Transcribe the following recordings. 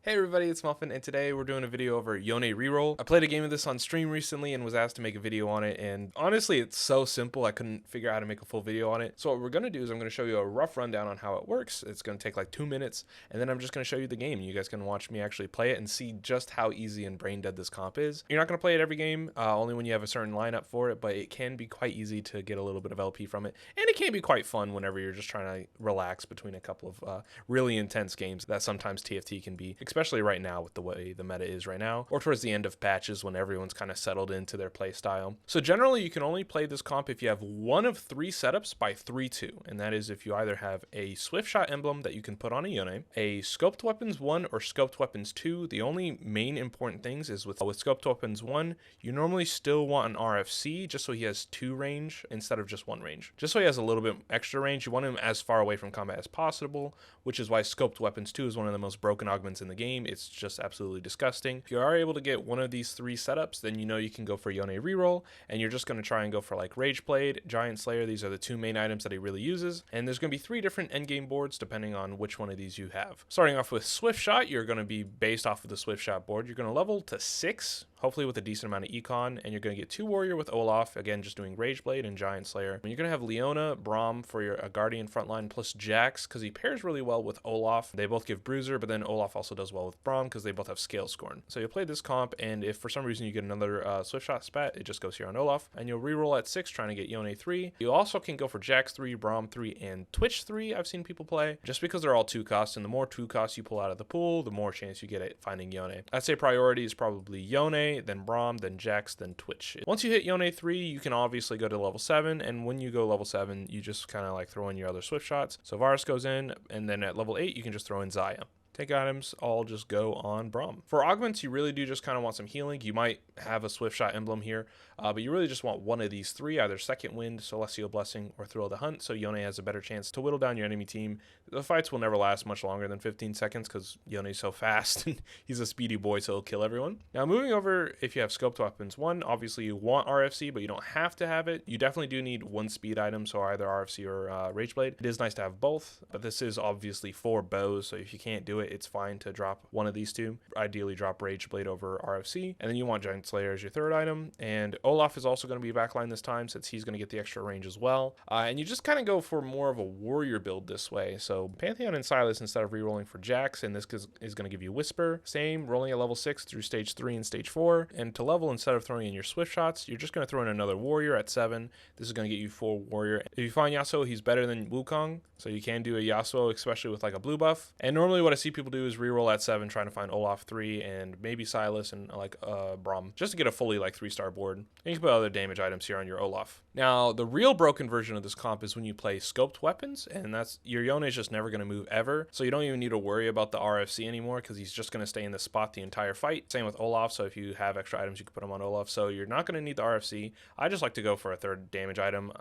Hey everybody, it's Muffin, and today we're doing a video over Yone Reroll. I played a game of this on stream recently and was asked to make a video on it, and honestly it's so simple I couldn't figure out how to make a full video on it. So what we're going to do is I'm going to show you a rough rundown on how it works. It's going to take like 2 minutes, and then I'm just going to show you the game. You guys can watch me actually play it and see just how easy and brain dead this comp is. You're not going to play it every game, only when you have a certain lineup for it, but it can be quite easy to get a little bit of LP from it, and it can be quite fun whenever you're just trying to relax between a couple of really intense games that sometimes TFT can be, especially right now with the way the meta is right now, or towards the end of patches when everyone's kind of settled into their play style. So generally you can only play this comp if you have one of 3 setups by 3-2, and that is if you either have a swiftshot emblem that you can put on a Yone, a scoped weapons 1 or scoped weapons 2. The only main important things is with scoped weapons 1, you normally still want an RFC just so he has 2 range instead of just 1 range. Just so he has a little bit extra range, you want him as far away from combat as possible, which is why scoped weapons 2 is one of the most broken augments in the game. It's just absolutely disgusting. If you are able to get one of these 3 setups, then you know you can go for Yone Reroll, and you're just going to try and go for like Rage Blade, Giant Slayer. These are the 2 main items that he really uses, and there's going to be 3 different endgame boards depending on which one of these you have. Starting off with Swiftshot, you're going to be based off of the Swiftshot board. You're going to level to 6, hopefully with a decent amount of econ, and you're going to get 2 Warrior with Olaf, again just doing Rage Blade and Giant Slayer. And you're going to have Leona, Braum for your Guardian frontline, plus Jax, because he pairs really well with Olaf. They both give Bruiser, but then Olaf also does well with Braum because they both have Scale Scorn. So you'll play this comp, and if for some reason you get another Swiftshot spat, it just goes here on Olaf, and you'll reroll at 6 trying to get Yone 3. You also can go for Jax 3, Braum 3, and Twitch 3 I've seen people play, just because they're all 2 costs, and the more 2 costs you pull out of the pool, the more chance you get at finding Yone. I'd say priority is probably Yone, then Braum, then Jax, then Twitch. Once you hit Yone 3, you can obviously go to level 7, and when you go level 7, you just kind of like throw in your other Swift shots. So Varus goes in, and then at level 8, you can just throw in Zaya. Tank items all just go on Braum. For augments, you really do just kind of want some healing. You might have a Swiftshot emblem here, but you really just want one of these 3, either Second Wind, Celestial Blessing, or Thrill of the Hunt, so Yone has a better chance to whittle down your enemy team. The fights will never last much longer than 15 seconds because Yone's so fast and he's a speedy boy, so he'll kill everyone. Now moving over, if you have scoped weapons 1, obviously you want RFC, but you don't have to have it. You definitely do need 1 speed item, so either RFC or Rage Blade. It is nice to have both, but this is obviously for bows, so if you can't do it, it's fine to drop one of these 2. Ideally drop Rage Blade over RFC, and then you want Giant Slayer as your 3rd item, and Olaf is also going to be backline this time since he's going to get the extra range as well, and you just kind of go for more of a warrior build this way. So Pantheon and Silas instead of rerolling for Jax, and this is going to give you Whisper. Same, rolling at level 6 through stage 3 and stage 4, and to level, instead of throwing in your Swift shots, you're just going to throw in another warrior at 7. This is going to get you 4 warrior. If you find Yasuo, he's better than Wukong, so you can do a Yasuo, especially with like a blue buff. And normally what I see people do is reroll at 7, trying to find Olaf 3 and maybe Silas and like Braum, just to get a fully like 3-star board. And you can put other damage items here on your Olaf. Now the real broken version of this comp is when you play scoped weapons, and that's your Yone is just never going to move ever, so you don't even need to worry about the RFC anymore because he's just going to stay in the spot the entire fight. Same with Olaf, so if you have extra items you can put them on Olaf, so you're not going to need the RFC. I just like to go for a 3rd damage item,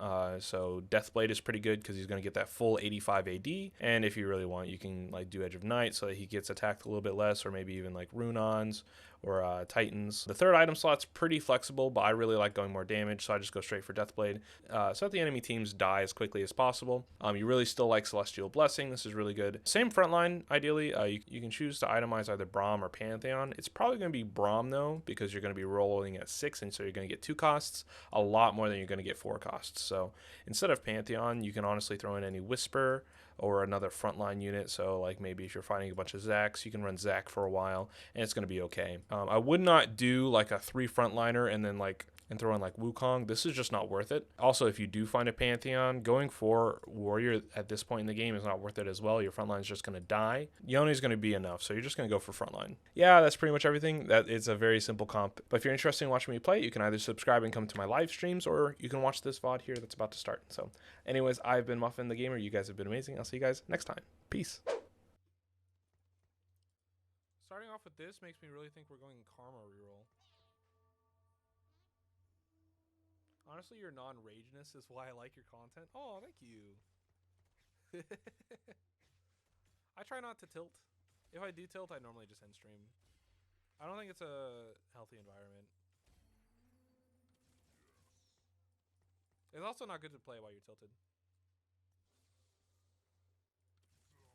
so Deathblade is pretty good because he's going to get that full 85 AD, and if you really want, you can like do Edge of Night so that he gets attacked a little bit less, or maybe even like Runons or Titans. The 3rd item slot's pretty flexible, but I really like going more damage, so I just go straight for Deathblade, so that the enemy teams die as quickly as possible. You really still like Celestial Blessing. This is really good. Same frontline, ideally. You can choose to itemize either Braum or Pantheon. It's probably going to be Braum, though, because you're going to be rolling at 6, and so you're going to get 2 costs, a lot more than you're going to get 4 costs. So instead of Pantheon, you can honestly throw in any Whisper or another frontline unit. So like maybe if you're fighting a bunch of Zacs, you can run Zac for a while, and it's going to be okay. I would not do like a 3 frontliner and then like throw in like Wukong. This is just not worth it. Also, if you do find a Pantheon, going for warrior at this point in the game is not worth it as well. Your frontline is just going to die. Yone is going to be enough, so you're just going to go for frontline. Yeah, that's pretty much everything. That is a very simple comp. But if you're interested in watching me play, you can either subscribe and come to my live streams, or you can watch this VOD here that's about to start. So anyways, I've been Muffin the Gamer. You guys have been amazing. I'll see you guys next time. Peace. Starting off with this makes me really think we're going Karma reroll. Honestly, your non-rageness is why I like your content. Oh, thank you. I try not to tilt. If I do tilt, I normally just end stream. I don't think it's a healthy environment. It's also not good to play while you're tilted.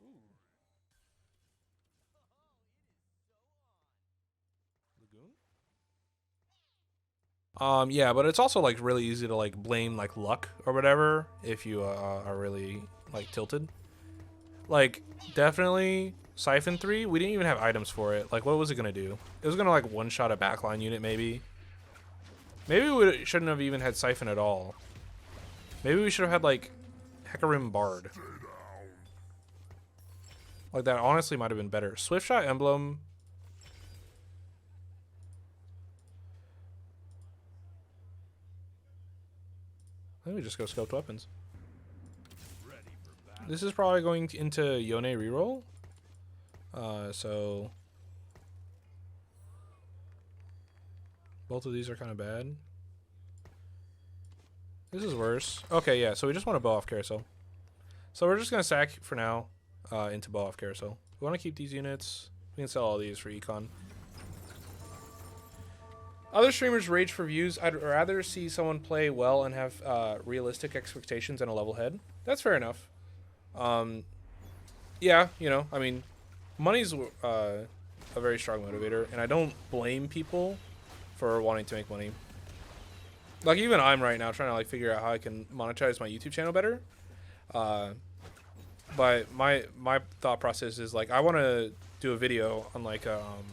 Ooh. Yeah, but it's also like really easy to like blame like luck or whatever if you are really like tilted. Like definitely Siphon 3, we didn't even have items for it. Like what was it gonna do? It was gonna like one shot a backline unit maybe. Maybe we shouldn't have even had Siphon at all. Maybe we should have had like Hecarim Bard. Like that honestly might have been better. Swiftshot Emblem. Let me just go scoped weapons. This is probably going into Yone reroll. So both of these are kind of bad. This is worse. Okay, yeah, so we just want to bow off carousel. So we're just going to sack for now into bow off carousel. We want to keep these units. We can sell all these for econ. Other streamers rage for views. I'd rather see someone play well and have realistic expectations and a level head. That's fair enough. Yeah, you know, I mean, money's a very strong motivator, and I don't blame people for wanting to make money. Like, even I'm right now trying to, like, figure out how I can monetize my YouTube channel better. But my thought process is, like, I want to do a video on, like, on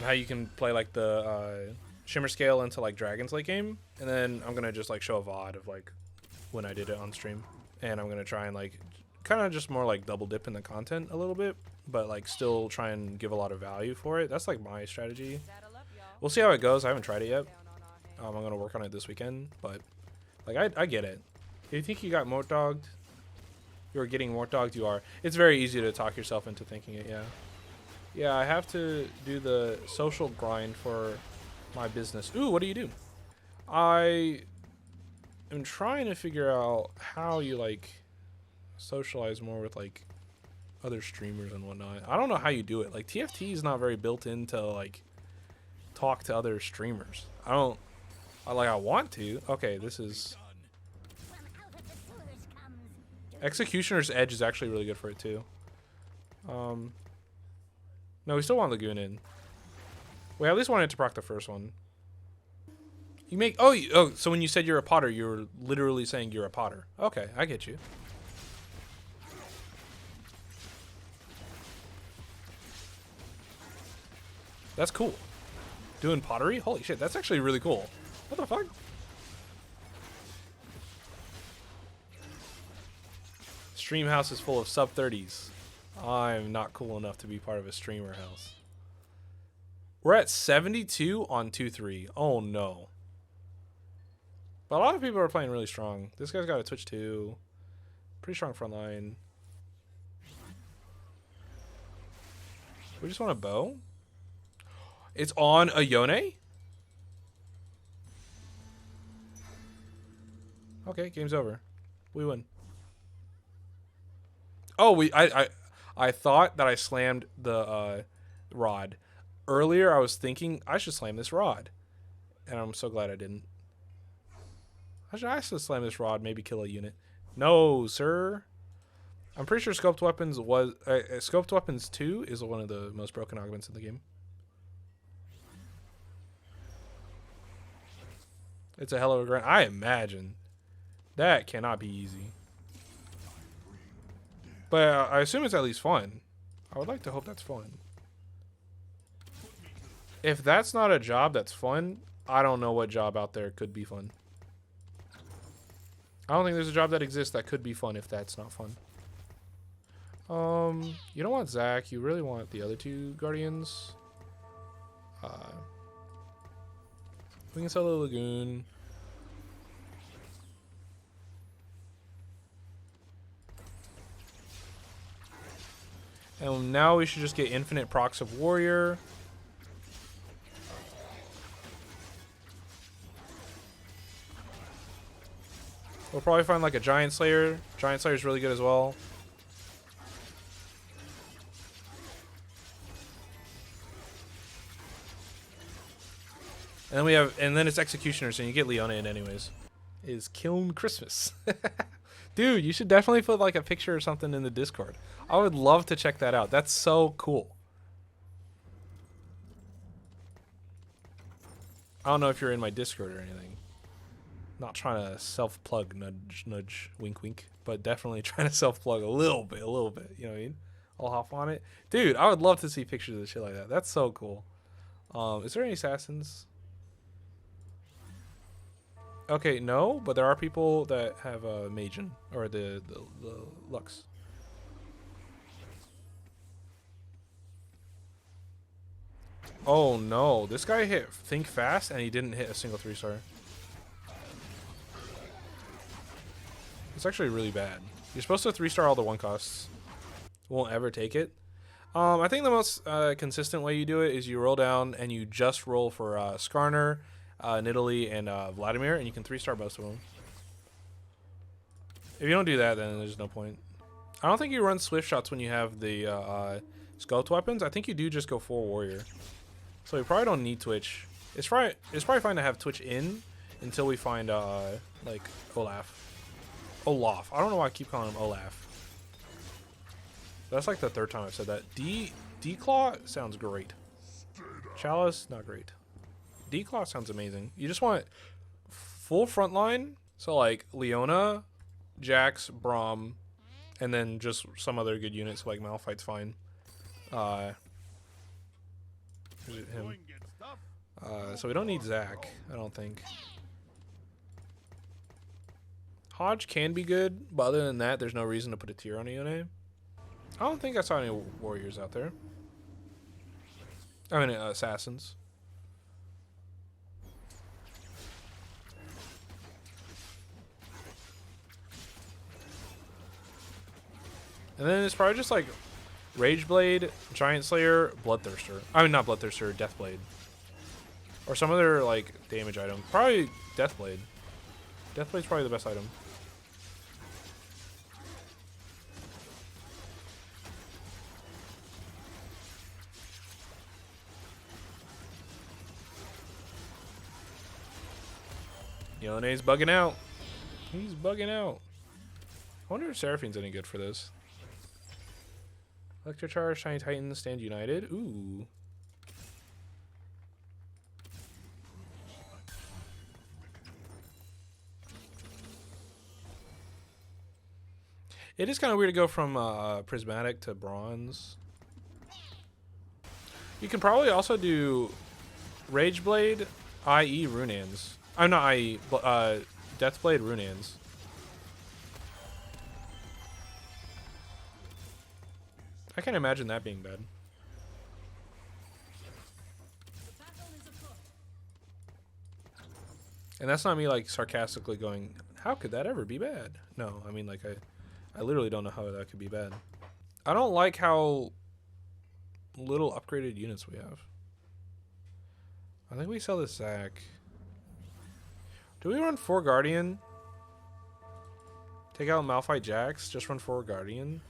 how you can play, like, the Shimmer Scale into, like, Dragon's late game. And then I'm going to just, like, show a VOD of, like, when I did it on stream. And I'm going to try and, like, kind of just more, like, double dip in the content a little bit. But, like, still try and give a lot of value for it. That's, like, my strategy. We'll see how it goes. I haven't tried it yet. I'm going to work on it this weekend. But, like, I get it. If you think you got mort dogged, you're getting mort dogged, you are. It's very easy to talk yourself into thinking it, yeah. Yeah, I have to do the social grind for my business. Ooh, what do you do? I am trying to figure out how you, like, socialize more with, like, other streamers and whatnot. I don't know how you do it. Like, TFT is not very built into, like, talk to other streamers. I want to. Okay, this is... Executioner's Edge is actually really good for it, too. No, we still want Lagoon in. We at least wanted to proc the first one. You make... Oh, so when you said you're a potter, you were literally saying you're a potter. Okay, I get you. That's cool. Doing pottery? Holy shit, that's actually really cool. What the fuck? Stream house is full of sub-30s. I'm not cool enough to be part of a streamer house. We're at 72 on 2-3. Oh no. But a lot of people are playing really strong. This guy's got a Twitch too. Pretty strong front line. We just want a bow. It's on a Yone? Okay, game's over. We win. Oh, I thought that I slammed the rod. Earlier, I was thinking I should slam this rod. And I'm so glad I didn't. I should slam this rod, maybe kill a unit. No, sir. I'm pretty sure Scoped Weapons was... Scoped Weapons 2 is one of the most broken augments in the game. It's a hell of a grind. I imagine. That cannot be easy. But I assume it's at least fun. I would like to hope that's fun. If that's not a job that's fun, I don't know what job out there could be fun. I don't think there's a job that exists that could be fun if that's not fun. You don't want Zach. You really want the other two Guardians. We can sell the Lagoon. And now we should just get infinite procs of Warrior. We'll probably find like a Giant Slayer. Giant Slayer is really good as well. And then we have, and then it's Executioners, and you get Leona in anyways. Is Kiln Christmas. Dude, you should definitely put like a picture or something in the Discord. I would love to check that out. That's so cool. I don't know if you're in my Discord or anything. Not trying to self-plug, nudge, nudge, wink, wink, but definitely trying to self-plug a little bit. You know what I mean? I'll hop on it. Dude, I would love to see pictures of shit like that. That's so cool. Is there any assassins? Okay, no, but there are people that have a Magen, or the Lux. Oh no, this guy hit Think Fast and he didn't hit a single 3-star. It's actually really bad. You're supposed to 3-star all the 1 costs. Won't ever take it. I think the most consistent way you do it is you roll down and you just roll for Skarner, Nidalee, and Vladimir, and you can 3-star most of them. If you don't do that, then there's no point. I don't think you run swift shots when you have the sculpt weapons. I think you do just go full warrior. So we probably don't need Twitch. It's probably fine to have Twitch in until we find like Olaf. I don't know why I keep calling him Olaf. That's like the 3rd time I've said that. D-Claw sounds great. Chalice, not great. D-Claw sounds amazing. You just want full frontline. So like Leona, Jax, Braum, and then just some other good units like Malphite's fine. Him. So we don't need Zac, I don't think. Hodge can be good, but other than that, there's no reason to put a tier on a Yone. I don't think I saw any warriors out there. I mean, assassins. And then it's probably just like Rageblade, Giant Slayer, Bloodthirster. I mean, not Bloodthirster, Deathblade. Or some other like damage item. Probably Deathblade. Deathblade's probably the best item. Yone's bugging out. He's bugging out. I wonder if Seraphine's any good for this. Electrocharge, Shiny Titan, stand united. Ooh. It is kind of weird to go from prismatic to bronze. You can probably also do Rageblade, i.e. Runaan's. I'm not i.e. Deathblade, Runaan's. I can't imagine that being bad. And that's not me like sarcastically going, how could that ever be bad? No, I mean like I literally don't know how that could be bad. I don't like how little upgraded units we have. I think we sell this Zac. Do we run 4 Guardian? Take out Malphite Jax, just run 4 Guardian?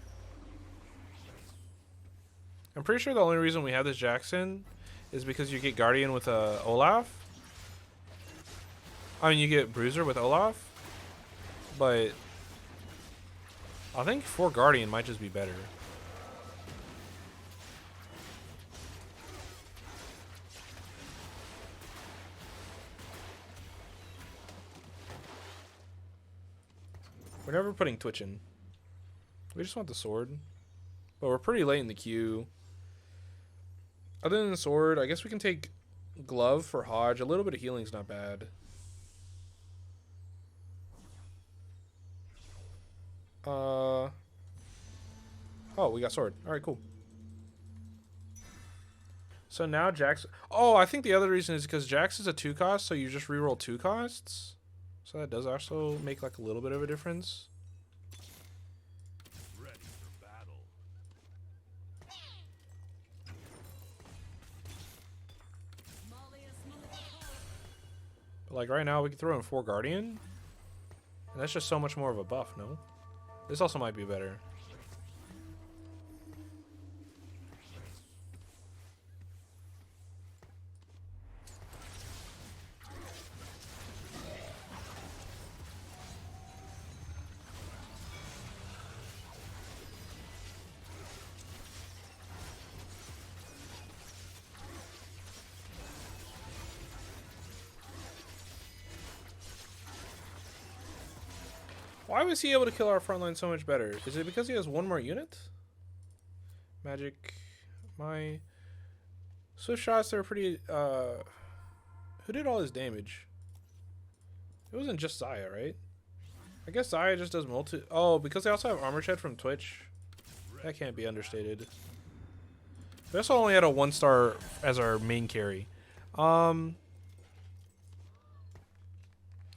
I'm pretty sure the only reason we have this Jackson is because you get Guardian with Olaf. I mean, you get Bruiser with Olaf. But I think 4 Guardian might just be better. We're never putting Twitch in. We just want the sword. But we're pretty late in the queue. Other than the sword, I guess we can take Glove for Hodge. A little bit of healing's not bad. Oh, we got sword. Alright, cool. So now Jax... Oh, I think the other reason is because Jax is a 2 cost, so you just reroll 2 costs. So that does also make like a little bit of a difference. Ready for battle. But like right now we can throw in 4 Guardian. And that's just so much more of a buff, no? This also might be better. Why was he able to kill our front line so much better? Is it because he has one more unit? Magic. My swift shots are pretty... who did all his damage? It wasn't just Zaya, right? I guess Zaya just does multi... Oh, because they also have armor shed from Twitch. That can't be understated. We also only had a 1-star as our main carry. I'm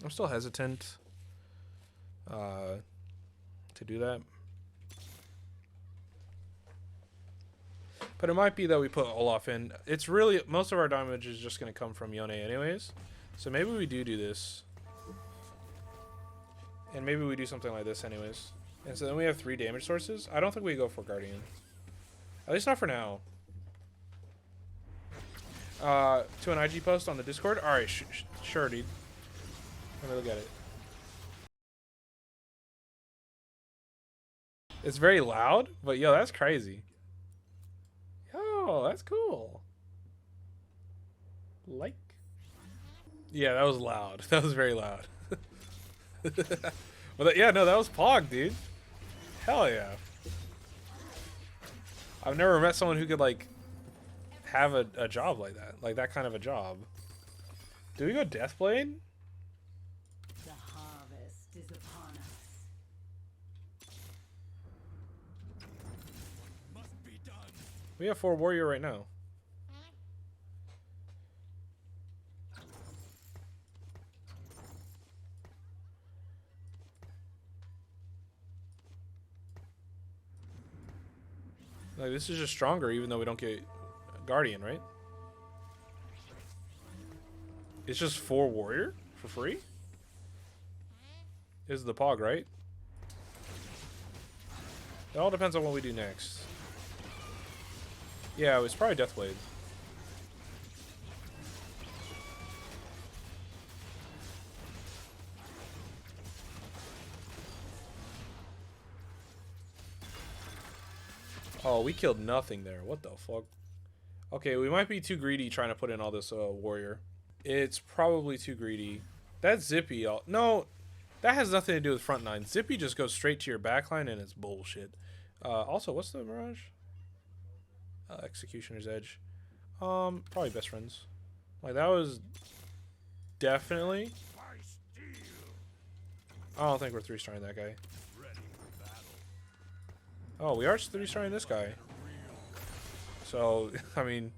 still hesitant to do that. But it might be that we put Olaf in. It's really... Most of our damage is just going to come from Yone anyways. So maybe we do this. And maybe we do something like this anyways. And so then we have 3 damage sources. I don't think we go for Guardian. At least not for now. To an IG post on the Discord? Alright, sure, dude. Let me look at it. It's very loud, but yo, that's crazy. Yo, that's cool. Like. Yeah, that was loud. That was very loud. Well, yeah, no, that was Pog, dude. Hell yeah. I've never met someone who could, like, have a job like that. Like, that kind of a job. Do we go Deathblade? The harvest is upon us. Must be done. We have 4 warrior right now. Like, this is just stronger even though we don't get Guardian, right? It's just 4 warrior for free? Is the Pog, right? It all depends on what we do next. Yeah, it was probably Deathblade. Oh, we killed nothing there. What the fuck? Okay, we might be too greedy trying to put in all this warrior. It's probably too greedy. That's Zippy. No, that has nothing to do with front 9. Zippy just goes straight to your backline and it's bullshit. Also, what's the Mirage? Executioner's Edge. Probably best friends. Like, that was definitely... I don't think we're 3-starring that guy. Oh, we are 3-starring this guy. So, I mean,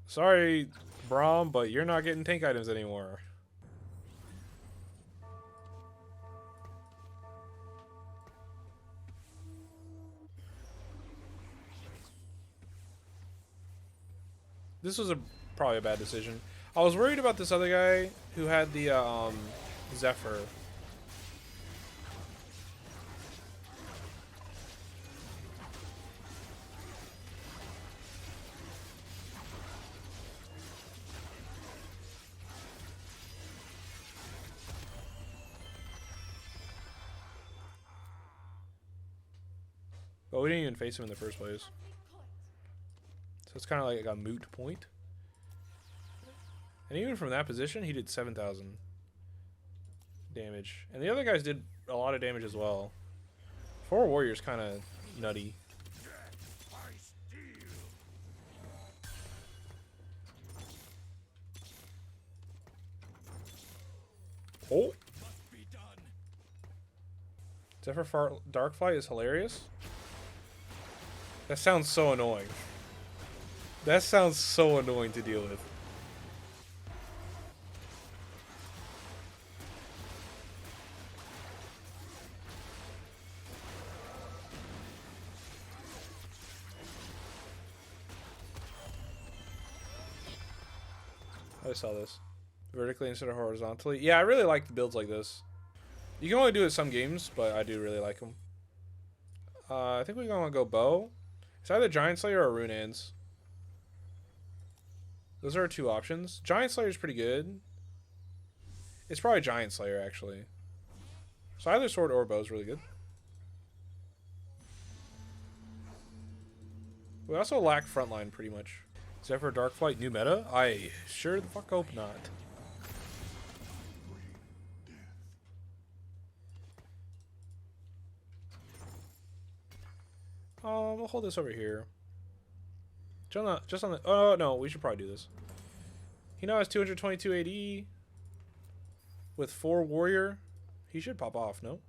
sorry, Braum, but you're not getting tank items anymore. This was probably a bad decision. I was worried about this other guy who had the Zephyr. But we didn't even face him in the first place. So it's kind of like a moot point. And even from that position, he did 7,000 damage. And the other guys did a lot of damage as well. 4 warriors kind of nutty. Oh! Zephyr Darkfly is hilarious. That sounds so annoying. That sounds so annoying to deal with. I saw this. Vertically instead of horizontally. Yeah, I really like the builds like this. You can only do it some games, but I do really like them. I think we're going to go bow. It's either Giant Slayer or Runeans. Those are our 2 options. Giant Slayer is pretty good. It's probably Giant Slayer, actually. So either sword or bow is really good. We also lack frontline, pretty much. Zephyr Darkflight, new meta? I sure the fuck hope not. We'll hold this over here. Just on the. Oh no, we should probably do this. He now has 222 AD with 4 warrior. He should pop off, no?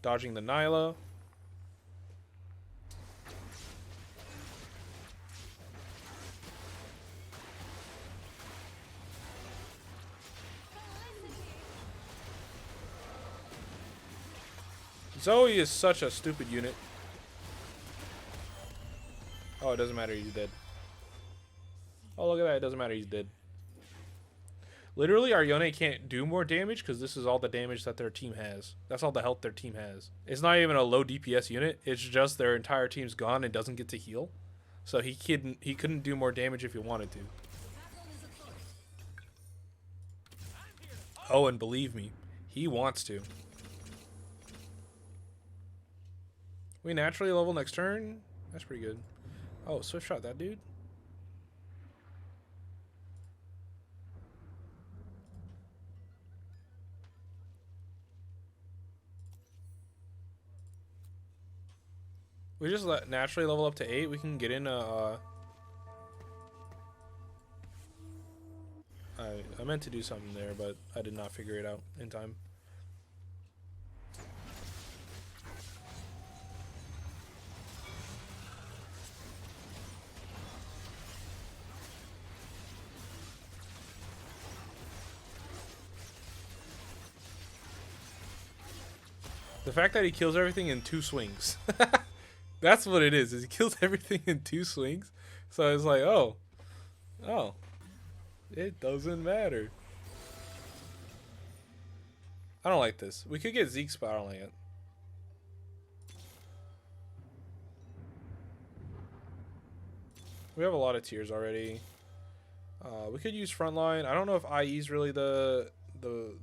Dodging the Nyla. Zoe is such a stupid unit. Oh, it doesn't matter, he's dead. Oh, look at that, it doesn't matter, he's dead. Literally, our Yone can't do more damage because this is all the damage that their team has. That's all the health their team has. It's not even a low DPS unit. It's just their entire team's gone and doesn't get to heal. So he couldn't do more damage if he wanted to. Oh, and believe me, he wants to. We naturally level next turn. That's pretty good. Oh, swift shot that dude. We just naturally level up to 8. We can get in a... I meant to do something there, but I did not figure it out in time. The fact that he kills everything in 2 swings. That's what it is he kills everything in 2 swings. So it's like, oh, it doesn't matter. I don't like this. We could get Zeke's, but I don't like it. We have a lot of tiers already. We could use frontline. I don't know if IE is really the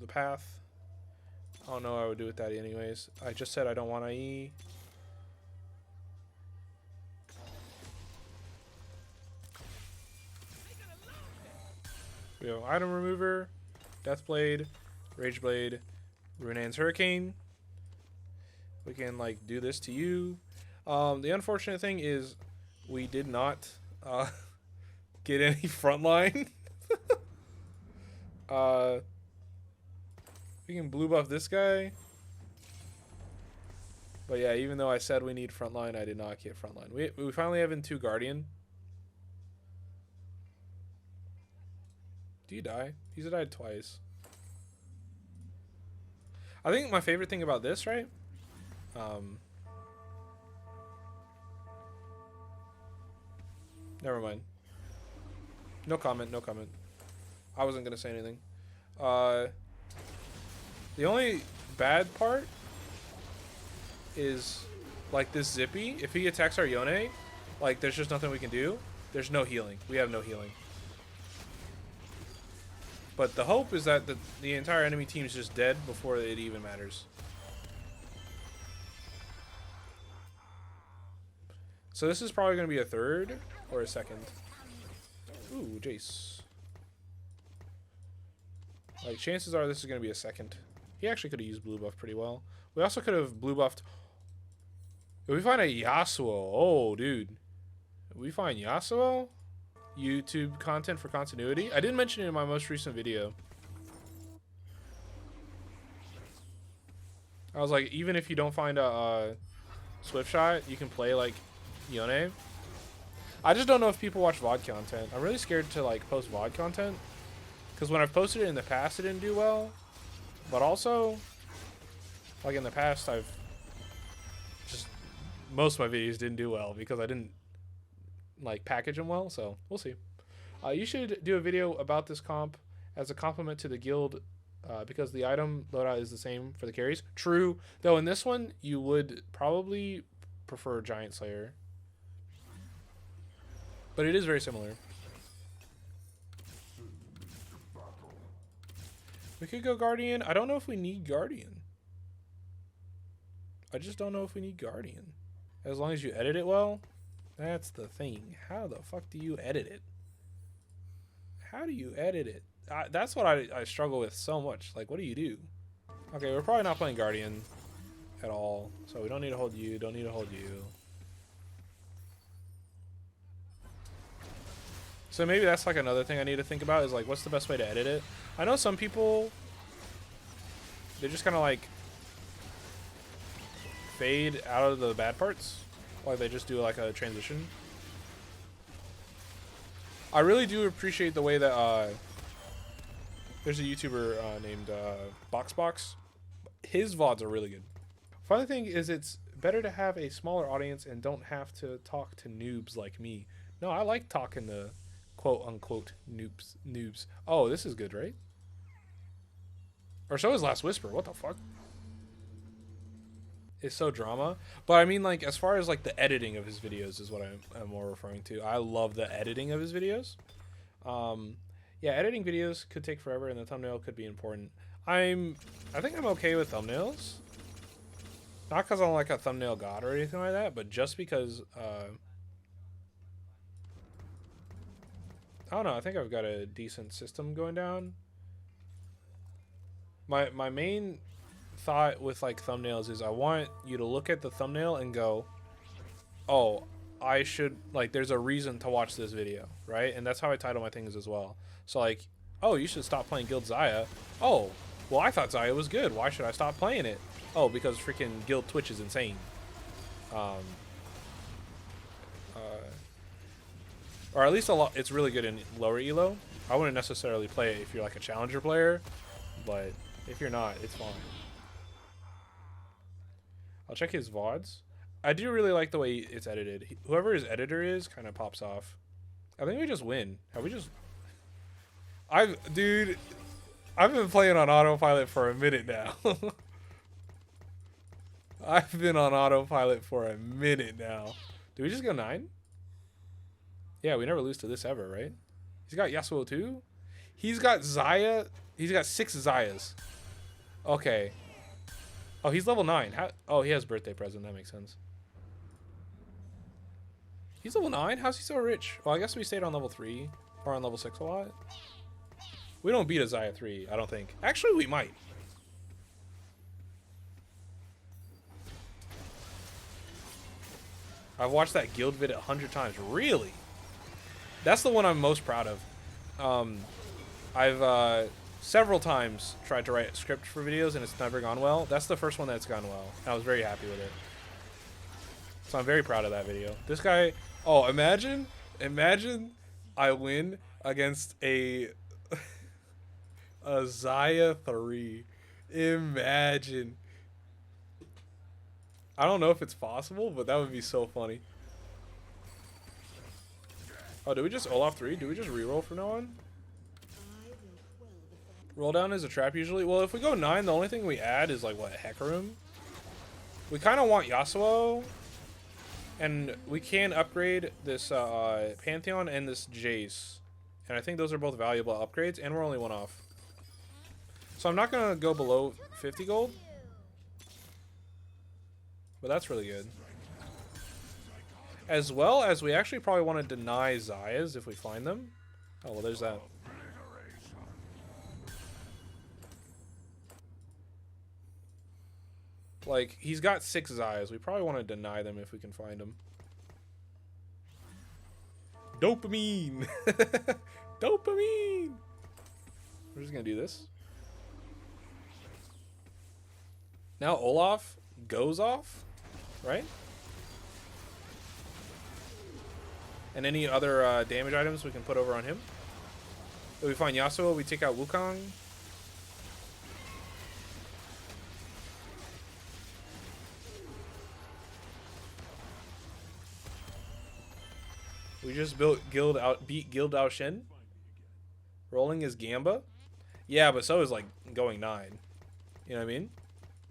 path. I don't know what I would do with that anyways. I just said I don't want IE. We have item remover, Deathblade, Rageblade, Runan's Hurricane. We can like do this to you. The unfortunate thing is we did not get any frontline. We can blue buff this guy. But yeah, even though I said we need frontline, I did not get frontline. We finally have in 2 Guardian. Do you die? He's died twice. I think my favorite thing about this, right? Never mind. No comment, no comment. I wasn't gonna say anything. The only bad part is like this Zippy. If he attacks our Yone, like there's just nothing we can do. There's no healing. We have no healing. But the hope is that the entire enemy team is just dead before it even matters. So this is probably going to be a 3rd or a 2nd. Ooh, Jace. Like, chances are this is going to be a 2nd. He actually could have used blue buff pretty well. We also could have blue buffed. If we find a Yasuo, oh, dude. If we find Yasuo? YouTube content for continuity. I didn't mention it in my most recent video. I was like, even if you don't find a swift shot, you can play like Yone. I just don't know if people watch VOD content. I'm really scared to like post VOD content because when I've posted it in the past, it didn't do well. But also, like in the past, most of my videos didn't do well because I didn't like package them well, so we'll see. You should do a video about this comp as a compliment to the guild because the item loadout is the same for the carries. True, though in this one you would probably prefer Giant Slayer, but it is very similar. We could go Guardian. I don't know if we need Guardian. I just don't know if we need Guardian. As long as you edit it well. That's the thing. How the fuck do you edit it? How do you edit it? That's what I struggle with so much. Like, what do you do? Okay, we're probably not playing Guardian at all, so we don't need to hold you, don't need to hold you. So maybe that's like another thing I need to think about is like, what's the best way to edit it? I know some people, they just kind of like fade out of the bad parts, like they just do like a transition. I really do appreciate the way that there's a YouTuber named BoxBox. His VODs are really good. Funny thing is, it's better to have a smaller audience and don't have to talk to noobs like me. No, I like talking to quote unquote noobs. Oh, this is good, right? Or so is Last Whisper. What the fuck? It's so drama. But I mean, like, as far as like the editing of his videos is what I'm more referring to. I love the editing of his videos. Yeah, editing videos could take forever and the thumbnail could be important. I think I'm okay with thumbnails. Not because I'm like a thumbnail god or anything like that, but just because I don't know, I think I've got a decent system going down. My main thought with like thumbnails is I want you to look at the thumbnail and go, oh, I should, like, there's a reason to watch this video, right? And that's how I title my things as well. So like, oh, you should stop playing Guild Xayah. Oh, well, I thought Xayah was good. Why should I stop playing it? Oh, because freaking Guild Twitch is insane. Or at least a lot. It's really good in lower elo. I wouldn't necessarily play it if you're like a challenger player, but if you're not, it's fine. I'll check his VODs. I do really like the way it's edited. Whoever his editor is kind of pops off. I think we just win. Have we just... Dude, I've been playing on autopilot for a minute now. I've been on autopilot for a minute now. Did we just go 9? Yeah, we never lose to this ever, right? He's got Yasuo too? He's got Xayah. He's got 6 Xayahs. Okay. Oh, he's level 9. Oh, he has birthday present. That makes sense. He's level 9? How's he so rich? Well, I guess we stayed on level 3 or on level 6 a lot. We don't beat a Xayah 3, I don't think. Actually, we might. I've watched that guild vid 100 times. Really? That's the one I'm most proud of. I've several times tried to write a script for videos and it's never gone well. That's the first one that's gone well. I was very happy with it. So I'm very proud of that video. This guy, oh, imagine I win against a Xayah 3. Imagine. I don't know if it's possible, but that would be so funny. Oh, do we just Olaf 3? Do we just reroll from now on? Roll down is a trap usually. Well, if we go 9, the only thing we add is like what, Hecarim? We kind of want Yasuo, and we can upgrade this Pantheon and this Jace, and I think those are both valuable upgrades, and we're only 1 off. So I'm not gonna go below 50 gold, but that's really good. As well as we actually probably want to deny Xayahs if we find them. Oh, well, there's that. Like, he's got 6 Xayahs. We probably want to deny them if we can find them. Dopamine! Dopamine! We're just going to do this. Now Olaf goes off, right? And any other damage items we can put over on him. If we find Yasuo, we take out Wukong. We just beat Guild Ao Shen. Rolling is Gamba. Yeah, but so is like going 9. You know what I mean?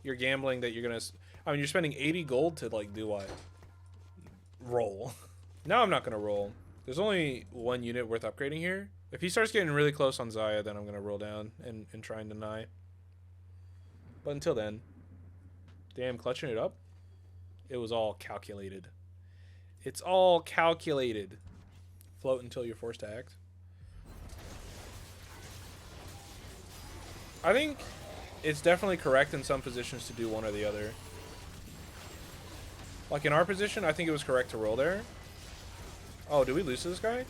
You're gambling that you're gonna... I mean, you're spending 80 gold to like do what? Roll. Now I'm not gonna roll. There's only 1 unit worth upgrading here. If he starts getting really close on Xayah, then I'm gonna roll down and try and deny. But until then... Damn, clutching it up? It was all calculated. It's all calculated. Float until you're forced to act. I think it's definitely correct in some positions to do one or the other. Like in our position, I think it was correct to roll there. Oh, do we lose to this guy?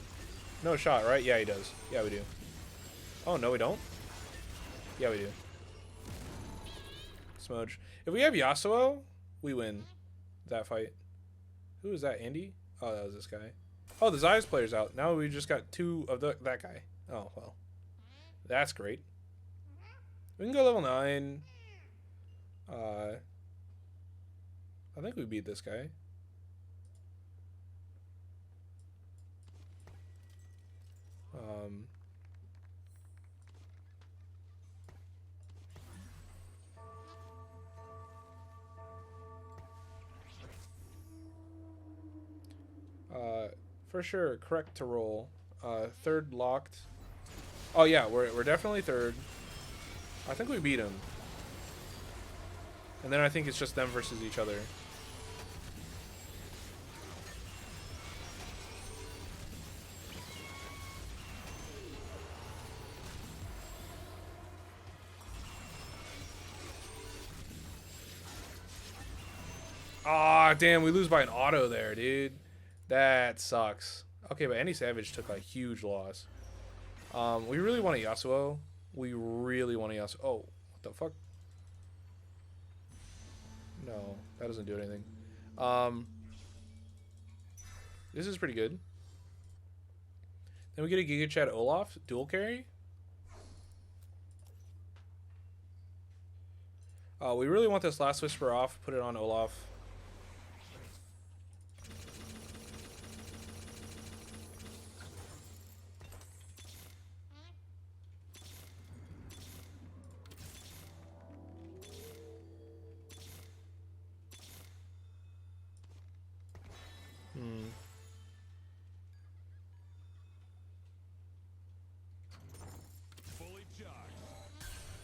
No shot, right? Yeah, he does. Yeah, we do. Oh, no, we don't? Yeah, we do. Smudge. If we have Yasuo, we win that fight. Who is that, Andy? Oh, that was this guy. Oh, the Zayas player's out. Now we just got two of that guy. Oh, well. That's great. We can go level 9. I think we beat this guy. For sure, correct to roll. Third locked. Oh yeah, we're definitely third. I think we beat him. And then I think it's just them versus each other. Ah, damn, we lose by an auto there, dude. That sucks. Okay, but Andy Savage took a huge loss. We really want a Yasuo. We really want a Yasuo. Oh, what the fuck? No, that doesn't do anything. This is pretty good. Then we get a Giga Chad Olaf dual carry. We really want this last whisper off. Put it on Olaf.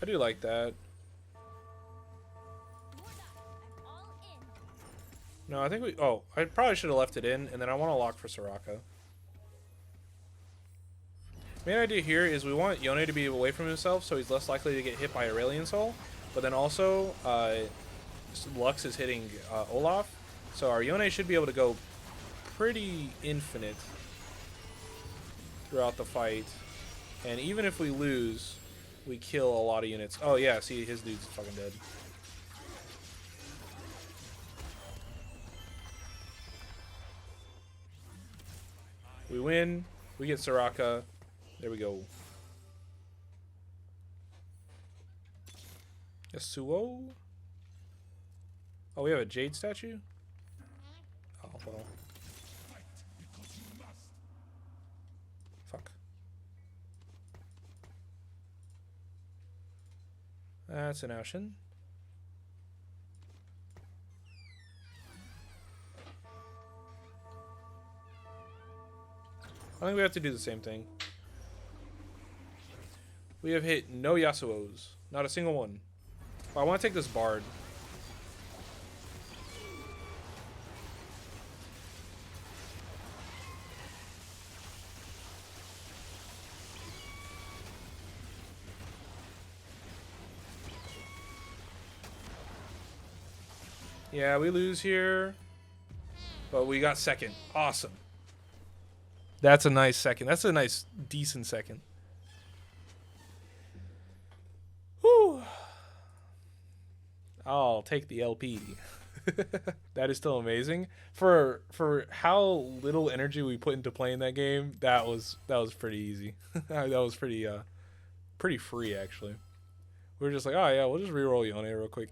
I do like that. No, I think we... Oh, I probably should have left it in, and then I want to lock for Soraka. Main idea here is we want Yone to be away from himself, so he's less likely to get hit by Aurelion Soul. But then also, Lux is hitting Olaf, so our Yone should be able to go pretty infinite throughout the fight. And even if we lose, we kill a lot of units. Oh yeah, see, his dude's fucking dead. We win. We get Soraka. There we go. Yasuo? Oh, we have a Jade statue? Oh, well. Fuck. That's an Ashen. I think we have to do the same thing. We have hit no Yasuos. Not a single one. Oh, I want to take this Bard. Yeah, we lose here. But we got second. Awesome. That's a nice second. That's a nice, decent second. Whew. I'll take the LP. That is still amazing. For how little energy we put into playing that game, that was pretty easy. That was pretty free actually. We were just like, oh yeah, we'll just reroll Yone real quick.